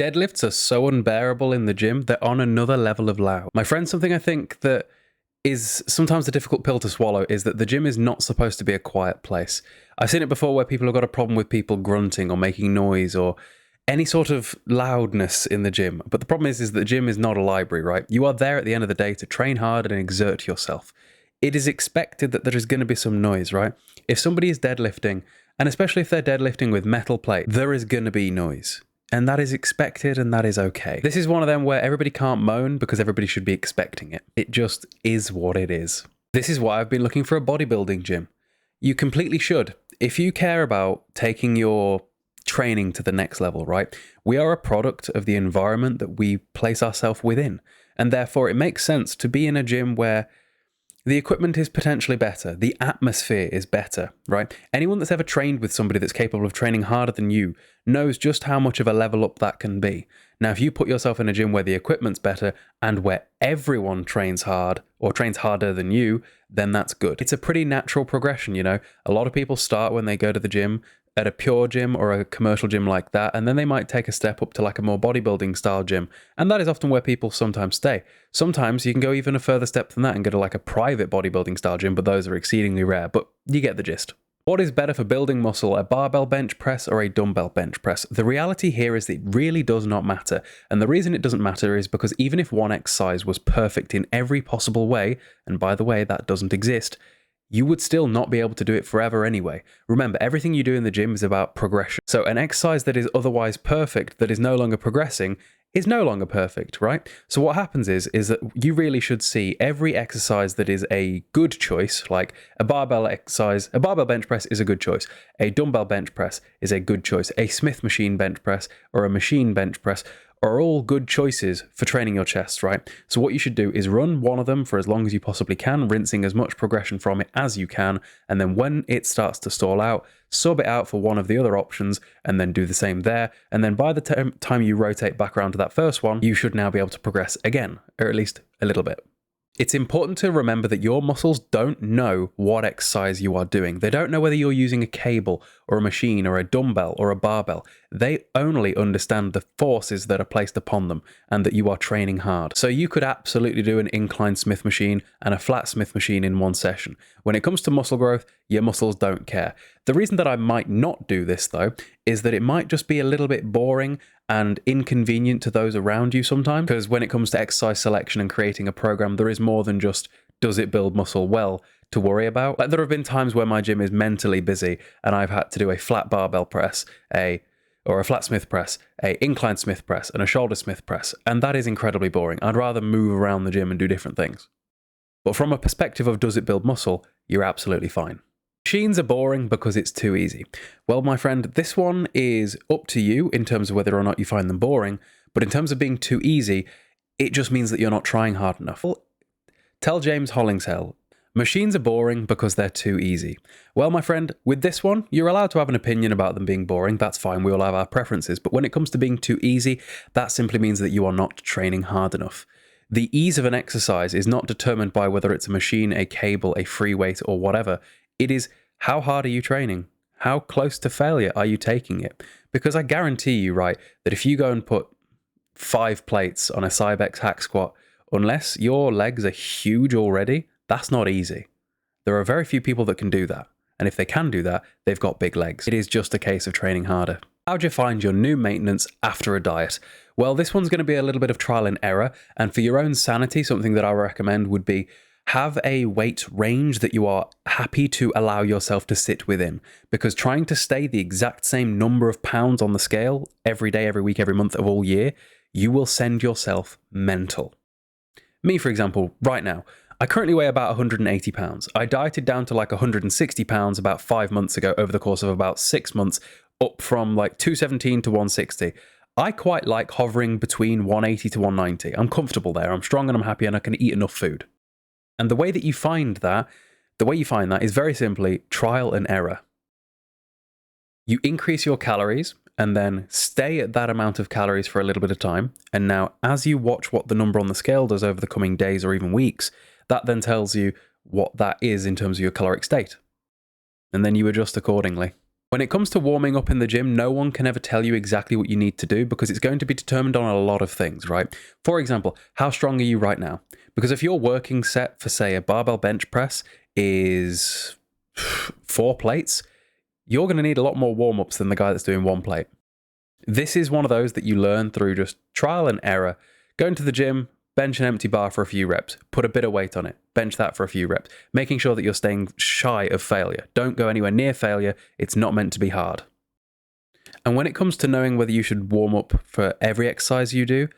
Deadlifts are so unbearable in the gym, they're on another level of loud. My friend, something I think that is sometimes a difficult pill to swallow is that the gym is not supposed to be a quiet place. I've seen it before where people have got a problem with people grunting or making noise or any sort of loudness in the gym. But the problem is that the gym is not a library, right? You are there at the end of the day to train hard and exert yourself. It is expected that there is going to be some noise, right? If somebody is deadlifting, and especially if they're deadlifting with metal plate, there is going to be noise. And that is expected and that is okay. This is one of them where everybody can't moan because everybody should be expecting it. It just is what it is. This is why I've been looking for a bodybuilding gym. You completely should. If you care about taking your training to the next level, right? We are a product of the environment that we place ourselves within. And therefore it makes sense to be in a gym where the equipment is potentially better. The atmosphere is better, right? Anyone that's ever trained with somebody that's capable of training harder than you knows just how much of a level up that can be. Now, if you put yourself in a gym where the equipment's better and where everyone trains hard or trains harder than you, then that's good. It's a pretty natural progression, you know? A lot of people start when they go to the gym at a pure gym or a commercial gym like that, and then they might take a step up to like a more bodybuilding style gym, and that is often where people sometimes stay. Sometimes you can go even a further step than that and go to like a private bodybuilding style gym, but those are exceedingly rare, but you get the gist. What is better for building muscle, a barbell bench press or a dumbbell bench press? The reality here is that it really does not matter, and the reason it doesn't matter is because even if one exercise was perfect in every possible way, and by the way, that doesn't exist, you would still not be able to do it forever anyway. Remember, everything you do in the gym is about progression. So an exercise that is otherwise perfect, that is no longer progressing, is no longer perfect, right? So what happens is that you really should see every exercise that is a good choice, like a barbell exercise, a barbell bench press is a good choice. A dumbbell bench press is a good choice. A Smith machine bench press or a machine bench press are all good choices for training your chest, right? So what you should do is run one of them for as long as you possibly can, rinsing as much progression from it as you can, and then when it starts to stall out, sub it out for one of the other options, and then do the same there, and then by the time you rotate back around to that first one, you should now be able to progress again, or at least a little bit. It's important to remember that your muscles don't know what exercise you are doing. They don't know whether you're using a cable or a machine or a dumbbell or a barbell. They only understand the forces that are placed upon them and that you are training hard. So you could absolutely do an incline Smith machine and a flat Smith machine in one session. When it comes to muscle growth, your muscles don't care. The reason that I might not do this though, is that it might just be a little bit boring and inconvenient to those around you sometimes, because when it comes to exercise selection and creating a program, there is more than just, does it build muscle well, to worry about. Like there have been times where my gym is mentally busy and I've had to do a flat barbell press, or a flat Smith press, a incline Smith press, and a shoulder Smith press, and that is incredibly boring. I'd rather move around the gym and do different things. But from a perspective of does it build muscle, you're absolutely fine. Machines are boring because it's too easy. Well, my friend, this one is up to you in terms of whether or not you find them boring, but in terms of being too easy, it just means that you're not trying hard enough. Well, tell James Hollingshead, machines are boring because they're too easy. Well, my friend, with this one, you're allowed to have an opinion about them being boring. That's fine. We all have our preferences. But when it comes to being too easy, that simply means that you are not training hard enough. The ease of an exercise is not determined by whether it's a machine, a cable, a free weight, or whatever. It is how hard are you training? How close to failure are you taking it? Because I guarantee you, right, that if you go and put 5 plates on a Cybex hack squat, unless your legs are huge already, that's not easy. There are very few people that can do that. And if they can do that, they've got big legs. It is just a case of training harder. How'd you find your new maintenance after a diet? Well, this one's going to be a little bit of trial and error. And for your own sanity, something that I recommend would be have a weight range that you are happy to allow yourself to sit within. Because trying to stay the exact same number of pounds on the scale every day, every week, every month of all year, you will send yourself mental. Me, for example, right now, I currently weigh about 180 pounds. I dieted down to like 160 pounds about 5 months ago over the course of about 6 months, up from like 217 to 160. I quite like hovering between 180 to 190. I'm comfortable there. I'm strong and I'm happy and I can eat enough food. And the way you find that is very simply trial and error. You increase your calories and then stay at that amount of calories for a little bit of time. And now as you watch what the number on the scale does over the coming days or even weeks, that then tells you what that is in terms of your caloric state. And then you adjust accordingly. When it comes to warming up in the gym, no one can ever tell you exactly what you need to do because it's going to be determined on a lot of things, right? For example, how strong are you right now? Because if your working set for, say, a barbell bench press is 4 plates, you're going to need a lot more warm-ups than the guy that's doing 1 plate. This is one of those that you learn through just trial and error. Going to the gym, bench an empty bar for a few reps, put a bit of weight on it, bench that for a few reps, making sure that you're staying shy of failure. Don't go anywhere near failure. It's not meant to be hard. And when it comes to knowing whether you should warm up for every exercise you do,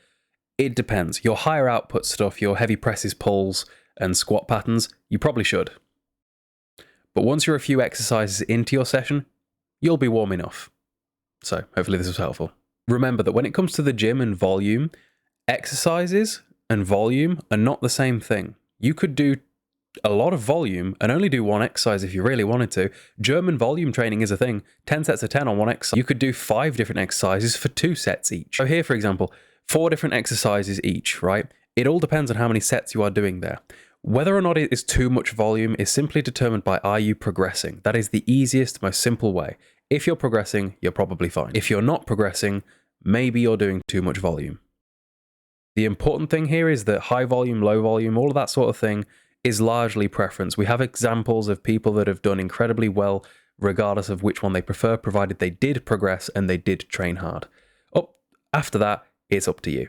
it depends. Your higher output stuff, your heavy presses, pulls, and squat patterns, you probably should. But once you're a few exercises into your session, you'll be warm enough. So hopefully this was helpful. Remember that when it comes to the gym and volume, exercises and volume are not the same thing. You could do a lot of volume and only do 1 exercise if you really wanted to. German volume training is a thing. 10 sets of 10 on 1 exercise. You could do 5 different exercises for 2 sets each. So here, for example, 4 different exercises each, right? It all depends on how many sets you are doing there. Whether or not it is too much volume is simply determined by, are you progressing? That is the easiest, most simple way. If you're progressing, you're probably fine. If you're not progressing, maybe you're doing too much volume. The important thing here is that high volume, low volume, all of that sort of thing is largely preference. We have examples of people that have done incredibly well regardless of which one they prefer, provided they did progress and they did train hard. After that, it's up to you.